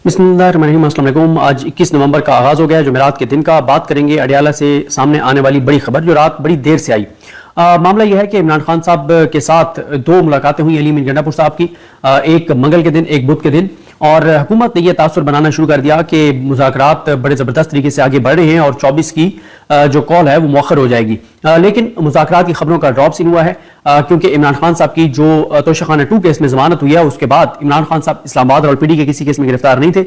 बिस्मिल्लाहिर्रहमानिर्रहीम। अस्सलाम वालेकुम। आज 21 नवंबर का आगाज़ हो गया है जुमेरात के दिन का। बात करेंगे अडियाला से सामने आने वाली बड़ी खबर जो रात बड़ी देर से आई। मामला यह है कि इमरान खान साहब के साथ दो मुलाकातें हुई अली मीर गंडापुर साहब की, एक मंगल के दिन एक बुध के दिन, और हुकूमत ने यह तासुर बनाना शुरू कर दिया कि मुज़ाकरात बड़े ज़बरदस्त तरीके से आगे बढ़ रहे हैं और 24 की जो कॉल है वो मौखर हो जाएगी। लेकिन मुज़ाकरात की खबरों का ड्रॉप सीन हुआ है क्योंकि इमरान खान साहब की जो तोशाखाना 2 केस में जमानत हुई है उसके बाद इमरान खान साहब इस्लामाबाद रावलपिंडी के किसी केस में गिरफ्तार नहीं थे।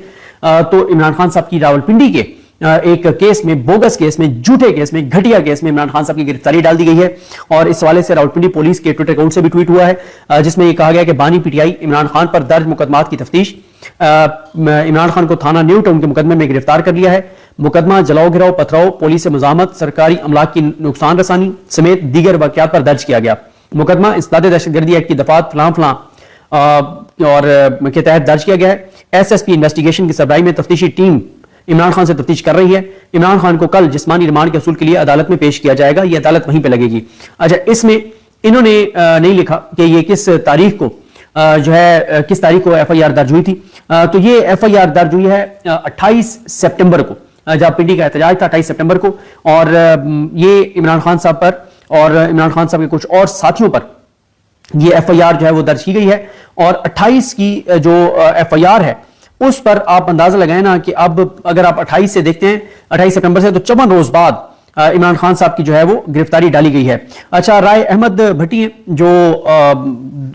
तो इमरान खान साहब की रावलपिंडी के एक केस में, बोगस केस में, झूठे केस में, घटिया केस में इमरान खान साहब की गिरफ्तारी डाल दी गई है। और इस हवाले से रावलपिंडी पुलिस के ट्विटर अकाउंट से भी ट्वीट हुआ है जिसमें यह कहा गया कि बानी पीटीआई इमरान खान पर दर्ज मुकदमात की तफ्तीश, इमरान खान को थाना न्यू टाउन के मुकदमे में गिरफ्तार कर लिया है। मुकदमा जलाओ गिराओ पथराओ, पुलिस से मुजामत, सरकारी अमलाक की नुकसान रसानी समेत दीगर वाक़यात पर दर्ज किया गया। मुकदमा इस्लाद दहशतगर्दी एक्ट की दफात फलां फलां और के तहत दर्ज किया गया है। एसएसपी इन्वेस्टिगेशन की सरबराही में तफ्तीशी टीम इमरान खान से तफ्तीश कर रही है। इमरान खान को कल जिस्मानी रिमांड के असूल के लिए अदालत में पेश किया जाएगा। यह अदालत वहीं पे लगेगी। अच्छा, इसमें इन्होंने नहीं लिखा कि ये किस तारीख को जो है किस तारीख को एफआईआर दर्ज हुई थी। तो ये एफआईआर दर्ज हुई है 28 सितंबर को, जब पिंडी का एहतजाज था 28 सितंबर को, और ये इमरान खान साहब पर और इमरान खान साहब के कुछ और साथियों पर ये एफआईआर जो है वो दर्ज की गई है। और 28 की जो एफआईआर है उस पर आप अंदाजा लगाएं ना कि अब अगर आप 28 से देखते हैं, 28 सितंबर से, तो 54 रोज बाद इमरान खान साहब की जो है वो गिरफ्तारी डाली गई है। अच्छा, राय अहमद भट्टी जो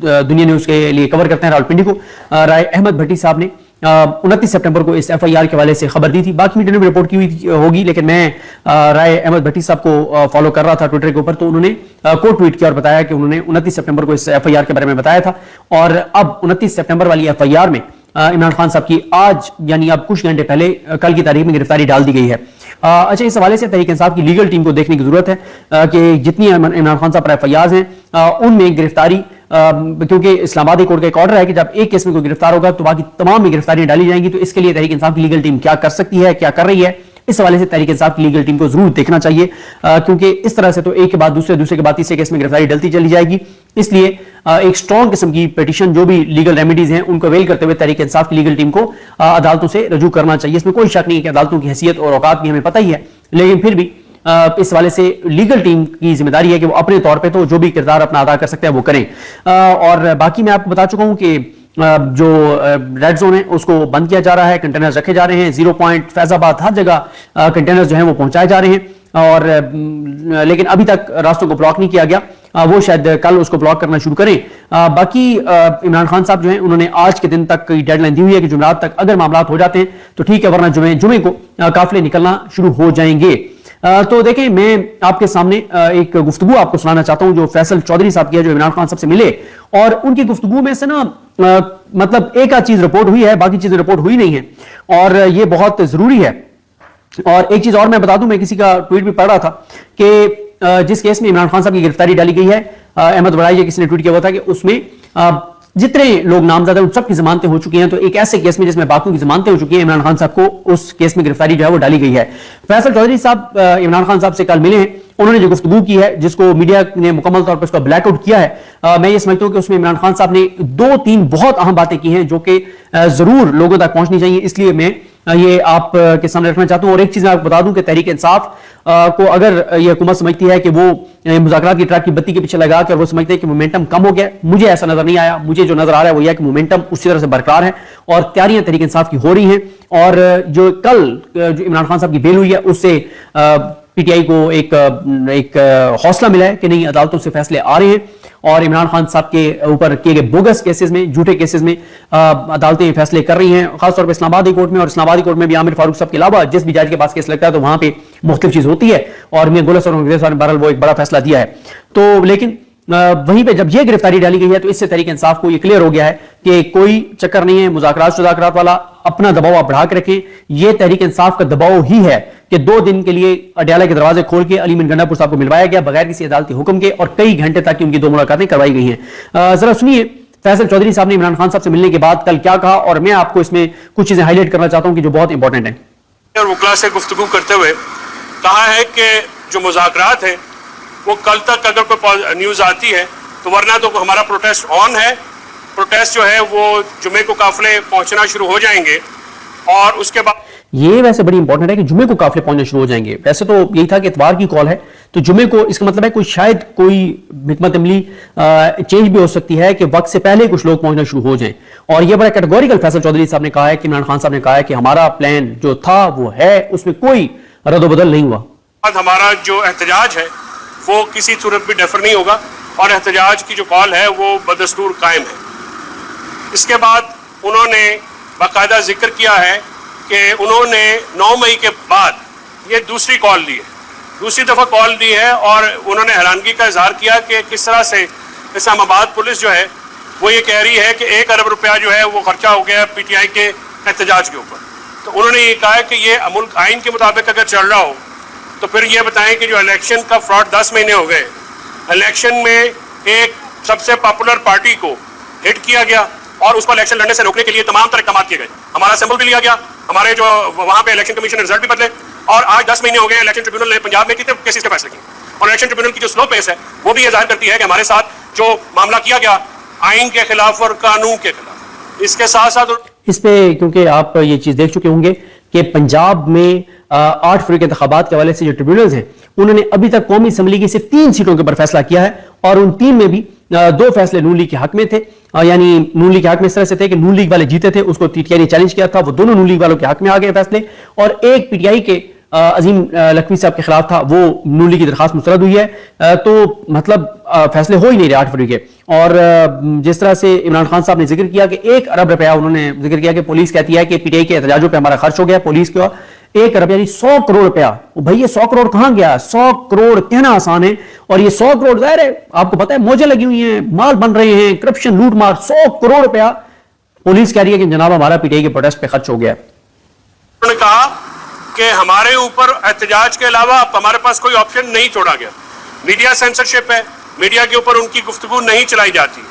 दुनिया न्यूज के लिए कवर करते हैं रावलपिंडी को, राय अहमद भट्टी साहब ने 29 सितंबर को इस एफआईआर के हवाले से खबर दी थी। बाकी मीडिया ने भी रिपोर्ट की हुई होगी, लेकिन मैं राय अहमद भट्टी साहब को फॉलो कर रहा था ट्विटर के ऊपर, तो उन्होंने कोट ट्वीट किया और बताया कि उन्होंने 29 सितंबर को इस एफआईआर के बारे में बताया था। और अब 29 सितंबर वाली एफआईआर में इमरान खान साहब की आज यानी अब कुछ घंटे पहले कल की तारीख में गिरफ्तारी डाल दी गई है। अच्छा, इस हवाले से तहरीक इंसाफ की लीगल टीम को देखने की जरूरत है कि जितनी इमरान खान साहब पर एफआईआर हैं उनमें गिरफ्तारी, क्योंकि इस्लामाबादी कोर्ट का एक ऑर्डर है कि जब एक केस में कोई गिरफ्तार होगा तो बाकी तमाम में गिरफ्तारियां डाली जाएंगी। तो इसके लिए तहरीक इंसाफ की लीगल टीम क्या कर सकती है, क्या कर रही है, इस हवाले से तहरीक इंसाफ की लीगल टीम को जरूर देखना चाहिए, क्योंकि इस तरह से तो एक के बाद दूसरे के बाद तीसरे केस में गिरफ्तारी डलती चली जाएगी। इसलिए एक स्ट्रॉन्ग किस्म की पिटीशन, जो भी लीगल रेमेडीज हैं उनको अवेल करते हुए तहरीक इंसाफ की लीगल टीम को अदालतों से रजू करना चाहिए। इसमें कोई शक नहीं है कि अदालतों की हैसियत और औकात भी हमें पता ही है, लेकिन फिर भी इस वाले से लीगल टीम की जिम्मेदारी है कि वो अपने तौर पे तो जो भी किरदार अपना अदा कर सकते हैं वो करें। और बाकी मैं आपको बता चुका हूं कि जो रेड जोन है उसको बंद किया जा रहा है, कंटेनर्स रखे जा रहे हैं, 0 पॉइंट फैजाबाद हर जगह कंटेनर्स जो हैं वो पहुंचाए जा रहे हैं। और लेकिन अभी तक रास्तों को ब्लॉक नहीं किया गया, वो शायद कल उसको ब्लॉक करना शुरू करें। बाकी इमरान खान साहब जो हैं उन्होंने आज के दिन तक की डेडलाइन दी हुई है कि जुमेरात तक अगर मामला हो जाते हैं तो ठीक है, वरना जुमे को काफिले निकलना शुरू हो जाएंगे। तो देखें, मैं आपके सामने एक गुफ्तगू आपको सुनाना चाहता हूं जो फैसल चौधरी साहब की है, जो इमरान खान साहब से मिले, और उनकी गुफ्तगू में से ना मतलब एक आध चीज रिपोर्ट हुई है, बाकी चीजें रिपोर्ट हुई नहीं है, और ये बहुत जरूरी है। और एक चीज और मैं बता दूं, मैं किसी का ट्वीट भी पढ़ रहा था कि जिस केस में इमरान खान साहब की गिरफ्तारी डाली गई है, अहमद वड़ाई किसी ने ट्वीट किया हुआ था कि उसमें जितने लोग नामजद हैं उन सब की जमानतें हो चुकी हैं। तो एक ऐसे केस में जिसमें बाकियों की जमानतें हो चुकी हैं, इमरान खान साहब को उस केस में गिरफ्तारी जो है वो डाली गई है। फैसल चौधरी साहब इमरान खान साहब से कल मिले हैं, उन्होंने जो गुफ्तगू की है जिसको मीडिया ने मुकम्मल तौर पर उसका ब्लैकआउट किया है, मैं ये समझता हूं कि उसमें इमरान खान साहब ने 2-3 बहुत अहम बातें की हैं जो कि जरूर लोगों तक पहुंचनी चाहिए, इसलिए मैं ये आप के सामने रखना चाहता हूं। और एक चीज मैं आपको बता दूं कि तहरीक इंसाफ को अगर ये हुकूमत समझती है कि वो मुज़ाकरात की ट्रैक की बत्ती के पीछे लगा के और वो समझते हैं कि मोमेंटम कम हो गया, मुझे ऐसा नजर नहीं आया। मुझे जो नजर आ रहा है वो यह कि मोमेंटम उसी तरह से बरकरार है और तैयारियां तहरीक इंसाफ की हो रही हैं। और जो कल जो इमरान खान साहब की बेल हुई है उससे पीटीआई को एक हौसला मिला है कि नहीं, अदालतों से फैसले आ रहे हैं और इमरान खान साहब के ऊपर किए गए बोगस केसेस में, झूठे केसेस में अदालतें फैसले कर रही हैं। खासतौर पर इस्लामाबादी कोर्ट में, और इस्लामाबादी कोर्ट में भी आमिर फारूक साहब के अलावा जिस भी जज के पास केस लगता है तो वहां पे मुख्तलिफ चीज होती है, और मियां गुलस और बहरहाल वो एक बड़ा फैसला दिया है। तो लेकिन वहीं पे जब ये गिरफ्तारी डाली गई है तो इससे तहरीक इंसाफ को ये क्लियर हो गया है कि कोई चक्कर नहीं है मुज़ाकरात वाला, अपना दबाव आप बढ़ा के रखें। ये तहरीक इंसाफ का दबाव ही है कि 2 दिन के लिए अडियाला के दरवाजे खोल के अली मीर गंडापुर साहब को मिलवाया गया बगैर किसी अदालती हुक्म के, और कई घंटे तक की उनकी 2 मुलाकातें करवाई गई हैं। जरा सुनिए फैसल चौधरी साहब ने इमरान खान साहब से मिलने के बाद कल क्या कहा, और मैं आपको इसमें कुछ चीजें हाईलाइट करना चाहता हूं कि जो बहुत इंपॉर्टेंट है। वकला से गुफ्तगू करते हुए कहा है कि जो मुज़ाकरात है वो कल तक अगर कोई न्यूज़ आती है तो, वरना तो हमारा प्रोटेस्ट ऑन है। प्रोटेस्ट जो है वो जुमे को काफिले पहुंचना शुरू हो जाएंगे, اور اس کے بعد یہ ویسے بڑی امپورٹنٹ ہے کہ جمعے کو قافلے پہنچنا شروع ہو جائیں گے. ویسے تو یہی تھا کہ اتوار کی کال ہے تو جمعے کو, اس کا مطلب ہے کوئی شاید کوئی حکمت عملی چینج بھی ہو سکتی ہے کہ وقت سے پہلے کچھ لوگ پہنچنا شروع ہو جائیں. اور یہ بڑا کیٹیگوریکل فیصل چودھری صاحب نے کہا ہے کہ عمران خان صاحب نے کہا ہے کہ ہمارا پلان جو تھا وہ ہے, اس میں کوئی رد و بدل نہیں ہوا. ہمارا جو احتجاج ہے وہ کسی صورت بھی ڈیفر نہیں ہوگا اور احتجاج کی جو کال ہے وہ بدستور قائم ہے. اس کے بعد انہوں نے باقاعدہ ذکر کیا ہے کہ انہوں نے 9 مئی کے بعد یہ دوسری کال دی ہے, دوسری دفعہ کال دی ہے, اور انہوں نے حیرانگی کا اظہار کیا کہ کس طرح سے اسلام آباد پولیس جو ہے وہ یہ کہہ رہی ہے کہ 1 ارب روپیہ جو ہے وہ خرچہ ہو گیا پی ٹی آئی کے احتجاج کے اوپر. تو انہوں نے یہ کہا کہ یہ ملک آئین کے مطابق اگر چل رہا ہو تو پھر یہ بتائیں کہ جو الیکشن کا فراڈ 10 مہینے ہو گئے, الیکشن میں ایک سب سے پاپولر پارٹی کو ہٹ کیا گیا اور اس کو الیکشن لڑنے سے روکنے کے لیے تمام تر اقدامات کیے گئے, ہمارا سیمپل بھی لیا گیا, ہمارے جو وہاں پہ الیکشن کمیشن نے رزلٹ بھی بدلے, اور آج 10 مہینے ہو گئے الیکشن ٹریبیونل نے پنجاب میں کتنے کیسز کے فیصلے کیے, اور الیکشن ٹریبیونل کی جو سلو پیس ہے وہ بھی یہ ظاہر کرتی ہے کہ ہمارے ساتھ جو معاملہ کیا گیا آئین کے خلاف اور قانون کے خلاف. اس کے ساتھ ساتھ اس پہ کیونکہ آپ یہ چیز دیکھ چکے ہوں گے کہ پنجاب میں 8 فروری کے انتخابات کے حوالے سے جو ٹریبیونلز ہیں انہوں نے ابھی تک قومی اسمبلی کی صرف 3 سیٹوں کے اوپر فیصلہ کیا ہے, اور ان 3 میں بھی 2 فیصلے نون لیگ کے حق میں تھے, یعنی نون لیگ کے حق میں اس طرح سے تھے کہ نون لیگ والے جیتے تھے, اس کو ٹی ٹی آئی نے چیلنج کیا تھا, وہ دونوں نون لیگ والوں کے حق میں آ گئے فیصلے, اور ایک پی ٹی آئی کے عظیم لکھوی صاحب کے خلاف تھا, وہ نون لیگ کی درخواست مسترد ہوئی ہے. تو مطلب فیصلے ہو ہی نہیں رہے 8 فروری کے. اور جس طرح سے عمران خان صاحب نے ذکر کیا کہ 1 ارب روپیہ انہوں نے ذکر کیا کہ پولیس کہتی ہے کہ پی ٹی آئی کے احتجاجوں پہ ہمارا خرچ ہو گیا, پولیس کا 1 ارب یعنی 100 کروڑ روپیہ. بھائی یہ 100 کروڑ کہاں گیا؟ 100 کروڑ کہنا آسان ہے, اور یہ 100 کروڑ ظاہر ہے آپ کو پتا ہے موجیں لگی ہوئی ہیں, مال بن رہے ہیں, کرپشن لوٹ مار. 100 کروڑ روپیہ پولیس کہہ رہی ہے کہ جناب ہمارا پی ٹی آئی کے پروٹیسٹ پہ خرچ ہو گیا. انہوں نے کہا کہ ہمارے اوپر احتجاج کے علاوہ اب ہمارے پاس کوئی آپشن نہیں چھوڑا گیا. میڈیا سینسرشپ ہے, میڈیا کے اوپر ان کی گفتگو نہیں چلائی جاتی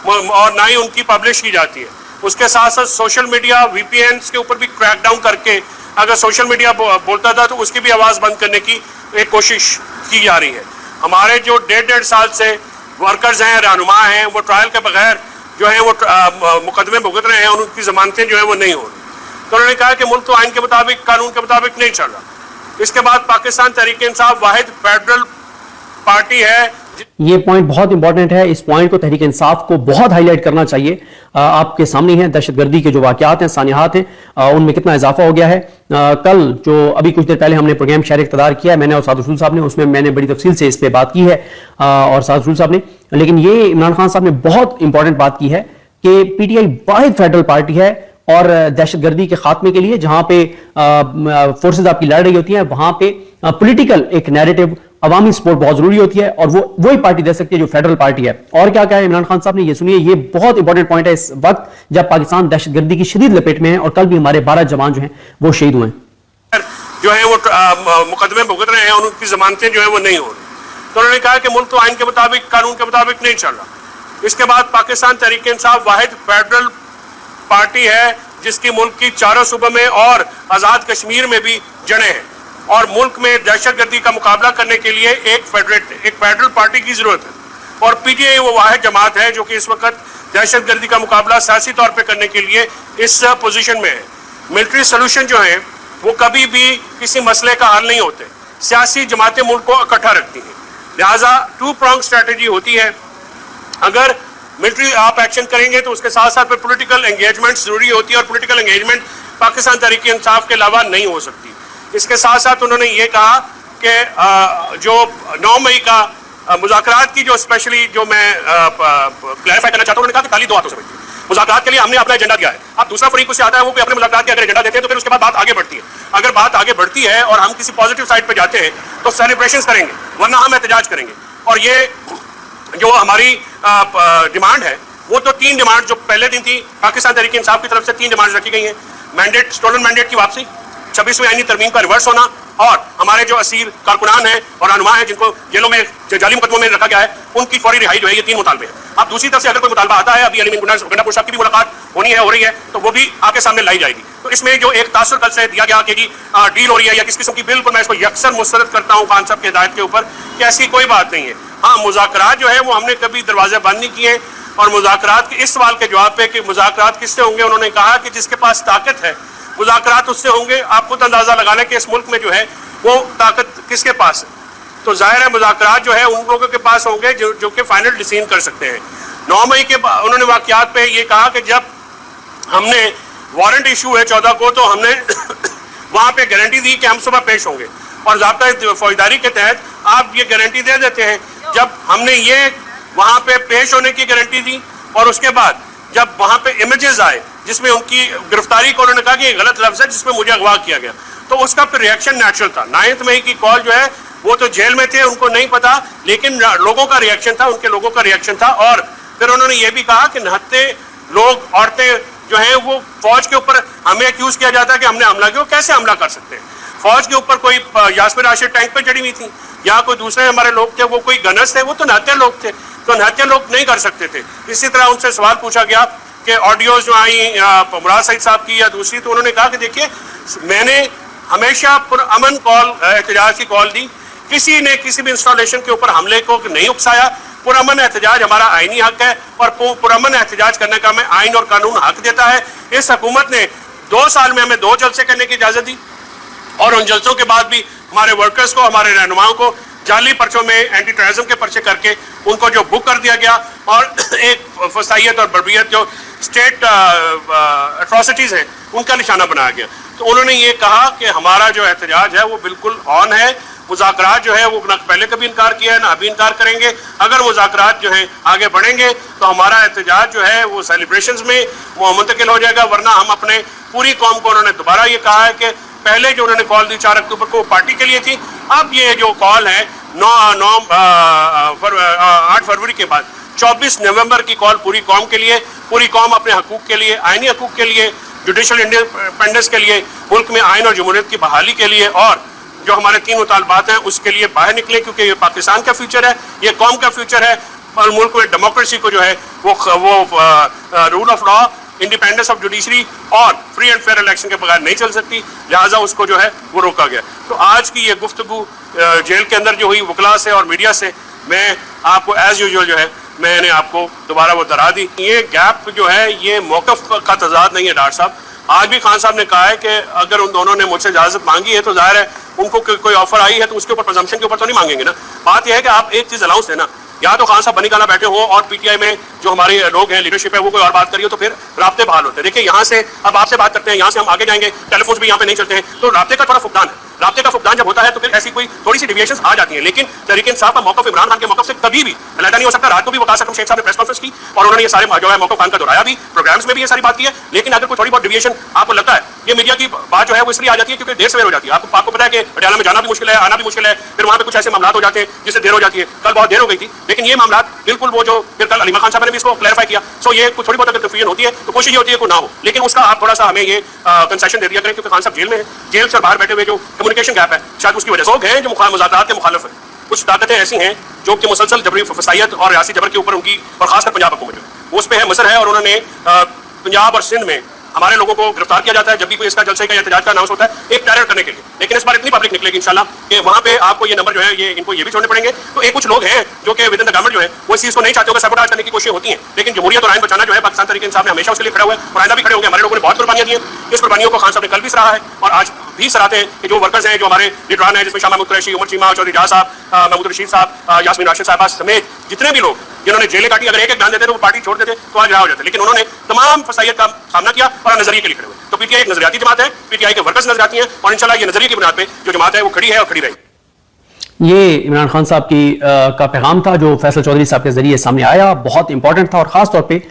اور نہ ہی ان کی پبلش کی جاتی ہے. اس کے ساتھ ساتھ سوشل میڈیا وی پی اینز کے اوپر بھی کریک ڈاؤن کر کے اگر سوشل میڈیا بولتا تھا تو اس کی بھی آواز بند کرنے کی ایک کوشش کی جا رہی ہے. ہمارے جو 1.5 سال سے ورکرز ہیں, رہنما ہیں, وہ ٹرائل کے بغیر جو ہیں وہ مقدمے بھگت رہے ہیں, اور ان کی ضمانتیں جو ہیں وہ نہیں ہو رہی. تو انہوں نے کہا کہ ملک تو آئین کے مطابق قانون کے مطابق نہیں چل رہا. اس کے بعد پاکستان تحریک انصاف واحد فیڈرل پارٹی ہے. یہ پوائنٹ بہت امپورٹنٹ ہے, اس پوائنٹ کو تحریک انصاف کو بہت ہائی لائٹ کرنا چاہیے. آپ کے سامنے ہیں دہشت گردی کے جو واقعات ہیں, سانحات ہیں, ان میں کتنا اضافہ ہو گیا ہے. کل جو ابھی کچھ دیر پہلے ہم نے پروگرام شہر اقتدار کیا, میں نے اور سعد رسول صاحب نے, اس میں نے بڑی تفصیل سے اس پہ بات کی ہے, اور سعد رسول صاحب نے. لیکن یہ عمران خان صاحب نے بہت امپورٹنٹ بات کی ہے کہ پی ٹی آئی واحد فیڈرل پارٹی ہے, اور دہشت گردی کے خاتمے کے لیے جہاں پہ فورسز آپ کی لڑ رہی ہوتی ہیں وہاں پہ پولیٹیکل ایک نیریٹو, عوامی سپورٹ بہت ضروری ہوتی ہے, اور وہی پارٹی دے سکتی ہے جو فیڈرل پارٹی ہے. اور کیا کہا ہے عمران خان صاحب نے, یہ سنیے, یہ بہت امپورٹنٹ پوائنٹ ہے اس وقت جب پاکستان دہشت گردی کی شدید لپیٹ میں ہے, اور کل بھی ہمارے 12 جوان جو ہیں وہ شہید ہوئے ہیں. جو ہیں وہ مقدمے بھگت رہے ہیں اور ان کی ضمانتیں جو ہیں وہ نہیں ہو رہی. تو انہوں نے کہا کہ ملک تو آئین کے مطابق قانون کے مطابق نہیں چل رہا. اس کے بعد پاکستان تحریک انصاف واحد فیڈرل پارٹی ہے جس کی ملک کی 4 صوبوں میں اور آزاد کشمیر میں بھی جڑیں ہیں, اور ملک میں دہشت گردی کا مقابلہ کرنے کے لیے ایک فیڈرل پارٹی کی ضرورت ہے. اور پی ٹی آئی وہ واحد جماعت ہے جو کہ اس وقت دہشت گردی کا مقابلہ سیاسی طور پہ کرنے کے لیے اس پوزیشن میں ہے. ملٹری سولوشن جو ہیں وہ کبھی بھی کسی مسئلے کا حل نہیں ہوتے, سیاسی جماعتیں ملک کو اکٹھا رکھتی ہیں. لہٰذا 2 پرونگ اسٹریٹجی ہوتی ہے. اگر ملٹری آپ ایکشن کریں گے تو اس کے ساتھ ساتھ پھر پولیٹیکل انگیجمنٹ ضروری ہوتی ہے, اور پولیٹیکل انگیجمنٹ پاکستان تحریک انصاف کے علاوہ نہیں ہو سکتی. اس کے ساتھ ساتھ انہوں نے یہ کہا کہ جو 9 مئی کا مذاکرات کی جو اسپیشلی جو میں کلیریفائی کرنا چاہتا ہوں, انہوں نے کہا کہ خالی 2 ہاتھوں سے بنتی ہے. مذاکرات کے لیے ہم نے اپنا ایجنڈا دیا ہے. اب دوسرا فریق اس سے آتا ہے, وہ بھی اپنے مذاکرات کے اگر ایجنڈا دیتے ہیں تو پھر اس کے بعد بات آگے بڑھتی ہے. اگر بات آگے بڑھتی ہے اور ہم کسی پازیٹیو سائڈ پہ جاتے ہیں تو سیلیبریشنز کریں گے, ورنہ ہم احتجاج کریں گے. اور یہ جو ہماری ڈیمانڈ ہے وہ تو 3 ڈیمانڈ جو پہلے دن تھی پاکستان تحریک انصاف کی طرف سے 3 ڈیمانڈ رکھی گئی ہیں. مینڈیٹ, سٹولن مینڈیٹ کی واپسی, 26ویں آئینی ترمیم کا ریورس ہونا, اور ہمارے جو اسیر کارکنان ہیں اور رہنما ہیں جن کو جیلوں میں جعلی مقدموں میں رکھا گیا ہے ان کی فوری رہائی جو ہے, یہ 3 مطالبے ہیں. اب دوسری طرف سے اگر کوئی مطالبہ آتا ہے, ابھی علی گنڈا پور صاحب کی بھی ملاقات ہو رہی ہے, تو وہ بھی آ کے سامنے لائی جائے گی. تو اس میں جو ایک تاثر کل سے دیا گیا کہ جی ڈیل ہو رہی ہے یا کس قسم کی, بالکل میں اس کو یکسر مسترد کرتا ہوں خان صاحب کی ہدایت کے اوپر کہ ایسی کوئی بات نہیں ہے. ہاں مذاکرات جو ہے وہ ہم نے کبھی دروازے بند نہیں کیے, اور مذاکرات کے اس سوال کے جواب پہ کہ مذاکرات کس سے ہوں گے, انہوں نے کہا کہ جس کے پاس طاقت ہے मुज़ाकरात उससे होंगे, आप खुद अंदाज़ा लगा लें कि इस मुल्क में जो है वो ताकत किसके पास है। तो जाहिर है मुज़ाकरात जो है उन लोगों के पास होंगे जो कि फाइनल डिसीजन कर सकते हैं। 9 मई के उन्होंने वाक़यात पे ये कहा कि जब हमने वारंट इशू है 14 को, तो हमने वहाँ पे गारंटी दी कि हम सुबह पेश होंगे, और ज़ाब्ता फौजदारी के तहत आप ये गारंटी दे देते हैं। जब हमने ये वहाँ पे पेश होने की गारंटी दी, और उसके बाद जब वहाँ पे इमेजेस आए जिसमें उनकी गिरफ्तारी को उन्होंने कहा कि ये गलत लफ्ज़ है जिसमें मुझे अगवा किया गया, तो उसका फिर रिएक्शन नेचुरल था। 9 मई की कॉल जो है वो तो जेल में थे, उनको नहीं पता, लेकिन लोगों का रिएक्शन था, उनके लोगों का रिएक्शन था। और फिर उन्होंने ये भी कहा कि 79 लोग, औरतें जो हैं वो फौज के ऊपर हमें एक्यूज किया जाता है कि हमने हमला किया। वो कैसे हमला कर सकते हैं? फौज के ऊपर कोई यास्मिन राशिद टैंक पे चढ़ी हुई थी, या कोई दूसरे हमारे लोग थे, वो कोई गनर्स थे, वो तो 79 लोग थे, तो 79 लोग नहीं कर सकते थे। इसी तरह उनसे सवाल पूछा गया कि ऑडियोज जो आई मुराद सईद साहब की या दूसरी, तो उन्होंने कहा कि देखिए मैंने हमेशा पुरअमन कॉल एहतजाज की कॉल दी, किसी ने किसी भी इंस्टॉलेशन के ऊपर हमले को नहीं उकसाया। पुरअमन एहतजाज हमारा आईनी हक है, और पुरअमन एहतजाज करने का हमें आइन और कानून हक देता है। इस हुकूमत ने 2 साल में हमें 2 जलसे करने की इजाज़त दी, और उन जलसों के बाद भी हमारे वर्कर्स को, हमारे रहनुमाओं को जाली पर्चों में एंटी टेररिज्म के पर्चे करके उनको जो बुक कर दिया गया, और एक फसाइयत और बर्बियत जो स्टेट एट्रॉसिटीज़ हैं उनका निशाना बनाया गया। तो उन्होंने ये कहा कि हमारा जो एहतजाज है वो बिल्कुल ऑन है। मुज़ाकरात जो है वो ना पहले कभी इनकार किया है, ना अभी इनकार करेंगे। अगर मुज़ाकरात जो है आगे बढ़ेंगे तो हमारा एहतजाज जो है वो सेलिब्रेशंस में वो मुंतकिल हो जाएगा, वरना हम अपने पूरी कौम को, उन्होंने दोबारा ये कहा है कि पहले जो उन्होंने कॉल दी 4 अक्टूबर को पार्टी के लिए थी, अब ये जो कॉल है 8 फरवरी के बाद 24 नवंबर की कॉल पूरी कौम के लिए, पूरी कौम अपने हकूक़ के लिए, आइनी हकूक़ के लिए, जुडिशल इंडिपेंडेंस के लिए, मुल्क में आइन और जमहूरियत की बहाली के लिए, और जो हमारे 3 मुतालबात हैं उसके लिए बाहर निकले, क्योंकि ये पाकिस्तान का फ्यूचर है, ये कौम का फ्यूचर है, और मुल्क में डेमोक्रेसी को जो है वो rule of law, independence of judiciary और फ्री एंड फेयर इलेक्शन के बगैर नहीं चल सकती, लिहाजा उसको जो है वो रोका गया। तो आज की ये गुफ्तगू जेल के अंदर जो हुई वकला से और मीडिया से, मैं आपको एज यूजुअल जो है मैंने आपको दोबारा वो दोहरा दी। ये गैप जो है ये मौक़िफ़ का तज़ाद नहीं है डॉक्टर साहब। आज भी खान साहब ने कहा है कि अगर उन दोनों ने मुझसे इजाज़त मांगी है तो जाहिर है उनको कोई ऑफर आई है तो उसके ऊपर प्रजम्पशन के ऊपर तो नहीं मांगेंगे ना। बात यह है कि आप एक चीज़ अलाउंस है ना, या तो खान साहब बनी काना बैठे हो और पीटीआई में जो हमारे लोग हैं, लीडरशिप है, वो कोई और बात करिए तो फिर राब्ते बहाल होते हैं। देखिए यहाँ से अब आपसे बात करते हैं, यहाँ से हम आगे जाएंगे, टेलीफोन भी यहाँ पे नहीं चलते हैं, तो राब्ते का थोड़ा फुकदान है। राब्ते का फुकदान जब होता है तो फिर ऐसी कोई थोड़ी सी डिविएशंस आ जाती हैं, लेकिन तहरीक इंसाफ का मौक़िफ़ इमरान खान के मौक़िफ़ से कभी भी अलग नहीं हो सकता। रात को भी वकास अकरम शेख साहब ने प्रेस कॉन्फ्रेंस की और उन्होंने ये सारे जो है मौक़िफ़ खान का दोहराया भी, प्रोग्राम्स में भी ये सारी बात की है। लेकिन अगर कोई थोड़ी बहुत डिविएशन आपको लगता है, ये मीडिया की बात जो है वो इसलिए आ जाती है क्योंकि देर सवेर हो जाती है। आपको पता है कि पटियाला में जाना भी मुश्किल है, आना भी मुश्किल है, फिर वहाँ पे कुछ ऐसे मामला हो जाते हैं जिससे देर हो जाती है। कल बहुत देर हो गई थी, लेकिन ये मामला बिल्कुल वो जो फिर कल अलीमा खान साहब ने भी इसको क्लैरिफाई किया। सो ये थोड़ी बहुत अगर कंफ्यूजन होती है तो कोशिश ये होती है कि ना हो, लेकिन उसका आप थोड़ा सा हमें ये कंसेशन दे दिया करें, क्योंकि खान साहब जेल में है, जेल से बाहर बैठे हुए जो कम्युनिकेशन गैप है शायद उसकी वजह से लोग हैं जो मुज़ाकरात के मुखालिफ है। कुछ ताकतें ऐसी हैं जो कि मुसलसल जबरी फसाइयत और रियासी जबर के ऊपर उनकी, और खासकर पंजाब हुकूमत जो उस पर है मसर है, और उन्होंने पंजाब और सिंध में हमारे लोगों को गिरफ्तार किया जाता है जब भी कोई इसका जलसे का एहतजाज का अनाउंस होता है एक टेरर करने के लिए। लेकिन इस बार इतनी पब्लिक निकलेगी इंशाल्लाह कि वहाँ पे आपको ये नंबर जो है ये इनको ये भी छोड़ने पड़ेंगे। तो एक कुछ लोग हैं जो कि विद इन द गवर्नमेंट जो है वो इस चीज़ को नहीं चाहते होगा, सबोटाज करने की कोशिश होती है, लेकिन जमहूरियत और आइन बचाना जो है पाकिस्तान तहरीक इंसाफ ने हमेशा उसके लिए खड़ा हुआ है और आइंदा भी खड़े होंगे। हमारे लोगों ने बहुत कुर्बानियां दी हैं, इस कुर्बानियों को खान साहब ने कल भी सराहा है और आज भी सराहते हैं कि जो वर्कर्स हैं, जो हमारे लीडरान हैं, जिसमें शाह महमूद कुरैशी, उमर चीमा, चौधरी जहाँ साहब, महमूद रशीद साहब, यास्मीन राशिद साहबा समेत जितने भी लोग जिन्होंने जेलें काटी, अगर एक एक बयान देते तो वो पार्टी छोड़ देते तो आज रहा हो जाते, लेकिन उन्होंने तमाम फसाइयत का सामना किया और नजरिए के लिए खड़े हुए। तो पीटीआई एक नजरियाती जमात है, पीटीआई के वर्कर्स नजरियाती हैं और इंशाल्लाह ये नजरिए की बुनियाद पे जो जमात है वो खड़ी है और खड़ी रहेगी। ये इमरान खान साहब का पैगाम था जो फैसल चौधरी साहब के जरिए सामने आया, बहुत इंपॉर्टेंट था और खास तौर पे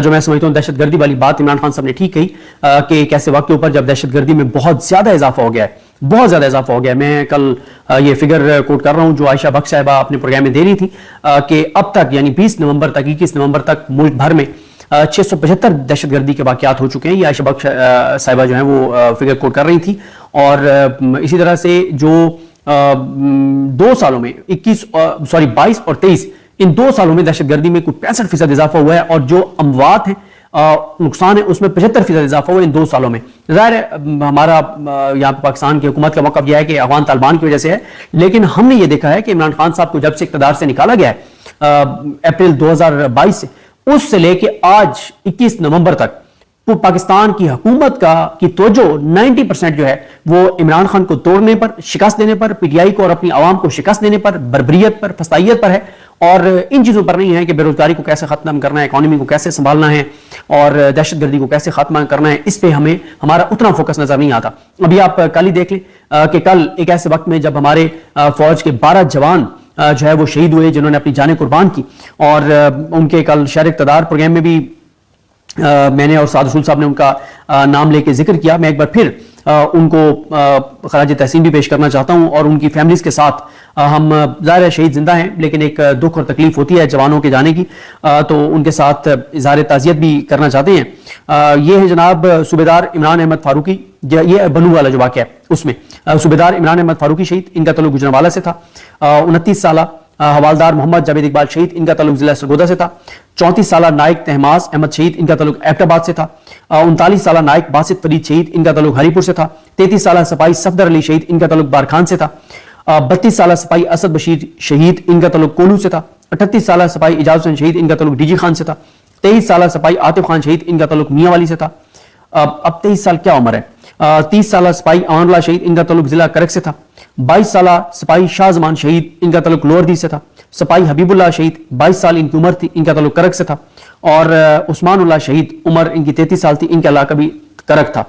जो मैं समझता हूँ दहशतगर्दी वाली बात इमरान खान साहब ने ठीक कही कि एक ऐसे वक्त के ऊपर जब दहशतगर्दी में बहुत ज्यादा इजाफा हो गया है, बहुत ज्यादा इजाफा हो गया है। मैं कल ये फिगर कोट कर रहा हूँ जो आयशा बख्श साहिबा अपने प्रोग्राम में दे रही थी कि अब तक यानी 20 नवंबर तक 21 नवंबर तक मुल्क भर में 675 दहशतगर्दी के वाकयात हो चुके हैं। ये आयशा बख्श साहिबा जो है वो फिगर कोट कर रही थी। और इसी तरह से जो 2 सालों में 22 और 23 इन 2 सालों में दहशतगर्दी में कुछ 65% इजाफा हुआ है और जो अमवात है नुकसान है उसमें 75% इजाफा हुआ इन 2 सालों में। ज़ाहिर है हमारा यहाँ पाकिस्तान की हुकूमत का मौक़िफ़ यह है कि अफ़गान तालिबान की वजह से है, लेकिन हमने ये देखा है कि इमरान खान साहब को जब से इक़्तिदार से निकाला गया है अप्रैल 2022 से, उससे लेके आज 21 नवंबर तक پاکستان کی حکومت کی توجہ 90% جو ہے وہ عمران خان کو توڑنے پر، شکست دینے پر، پی ٹی آئی کو اور اپنی عوام کو شکست دینے پر، بربریت پر، فسطائیت پر ہے، اور ان چیزوں پر نہیں ہے کہ بے روزگاری کو کیسے ختم کرنا ہے، اکانومی کو کیسے سنبھالنا ہے اور دہشت گردی کو کیسے ختم کرنا ہے. اس پہ ہمارا اتنا فوکس نظر نہیں آتا. ابھی آپ کل ہی دیکھ لیں کہ کل ایک ایسے وقت میں جب ہمارے فوج کے 12 جوان جو ہے وہ شہید ہوئے جنہوں نے اپنی جانیں قربان کی، اور ان کے کل شہر اقتدار پروگرام میں بھی میں نے اور سعد رسول صاحب نے ان کا نام لے کے ذکر کیا. میں ایک بار پھر ان کو خراج تحسین بھی پیش کرنا چاہتا ہوں، اور ان کی فیملیز کے ساتھ ہم ظاہر ہے شہید زندہ ہیں لیکن ایک دکھ اور تکلیف ہوتی ہے جوانوں کے جانے کی، تو ان کے ساتھ اظہار تعزیت بھی کرنا چاہتے ہیں. یہ ہے جناب صوبیدار عمران احمد فاروقی، یہ بنو والا جو واقعہ ہے اس میں صوبیدار عمران احمد فاروقی شہید، ان کا تعلق گجرانوالہ سے تھا. 29 سالہ حوالدار محمد جاوید اقبال شہید، ان کا تعلق ضلع سرگودا سے تھا. 34 سالہ نائک تہماس احمد شہید، ان کا تعلق ایبٹ آباد سے تھا. 39 سالہ نائک باسط فرید شہید، ان کا تعلق ہری پور سے تھا. 33 سالہ سپاہی صفدر علی شہید، ان کا تعلق بارکھان سے تھا. 32 سالہ سپاہی اسد بشیر شہید، ان کا تعلق کولو سے تھا. 38 سالہ سپاہی اجاز حسین شہید، ان کا تعلق ڈی جی خان سے تھا. 23 سالہ سپاہی عاطف خان شہید، ان کا تعلق میاں والی سے تھا. اب 23 سال کیا عمر ہے. 30 سالہ سپاہی امان اللہ شہید، ان کا تعلق ضلع کرک سے تھا. 22 سالہ سپاہی شاہ زمان شہید، ان کا تعلق لوور دی سے تھا. سپاہی حبیب اللہ شہید 22 سال ان کی عمر تھی، ان کا تعلق کرک سے تھا. اور عثمان اللہ شہید عمر ان کی 33 سال تھی، ان کا علاقہ بھی کرک تھا.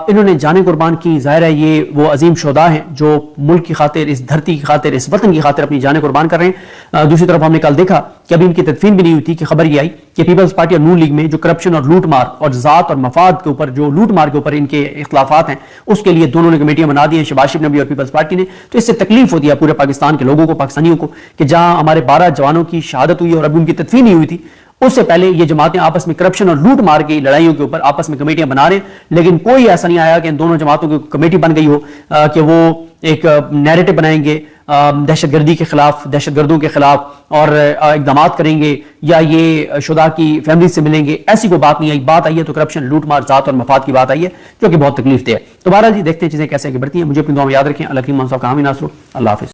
انہوں نے جانیں قربان کی. ظاہر ہے یہ وہ عظیم شہداء ہیں جو ملک کی خاطر، اس دھرتی کی خاطر، اس وطن کی خاطر اپنی جانیں قربان کر رہے ہیں. دوسری طرف ہم نے کل دیکھا کہ ابھی ان کی تدفین بھی نہیں ہوئی تھی کہ خبر یہ آئی کہ پیپلز پارٹی اور نون لیگ میں جو کرپشن اور لوٹ مار اور ذات اور مفاد کے اوپر، جو لوٹ مار کے اوپر ان کے اختلافات ہیں، اس کے لیے دونوں نے کمیٹیاں بنا دی ہیں، شہباز شریف نے بھی اور پیپلز پارٹی نے. تو اس سے تکلیف ہوتی ہے پورے پاکستان کے لوگوں کو، پاکستانیوں کو، کہ جہاں ہمارے 12 جوانوں کی شہادت ہوئی اور ابھی ان کی تدفین نہیں ہوئی تھی، اس سے پہلے یہ جماعتیں آپس میں کرپشن اور لوٹ مار کی لڑائیوں کے اوپر آپس میں کمیٹیاں بنا رہے ہیں. لیکن کوئی ایسا نہیں آیا کہ ان دونوں جماعتوں کی کمیٹی بن گئی ہو کہ وہ ایک نیریٹو بنائیں گے دہشت گردی کے خلاف، دہشت گردوں کے خلاف، اور اقدامات کریں گے یا یہ شہداء کی فیملی سے ملیں گے. ایسی کوئی بات نہیں آئی. بات آئی ہے تو کرپشن، لوٹ مار، ذات اور مفاد کی بات آئی ہے، جو کہ بہت تکلیف دہ ہے. تو بہرحال جی دیکھتے ہیں چیزیں کیسے آگے بڑھتی ہیں. مجھے اپنی دعا میں یاد رکھیں. اللہ کریم صاحب کا حامی ناصر. اللہ حافظ.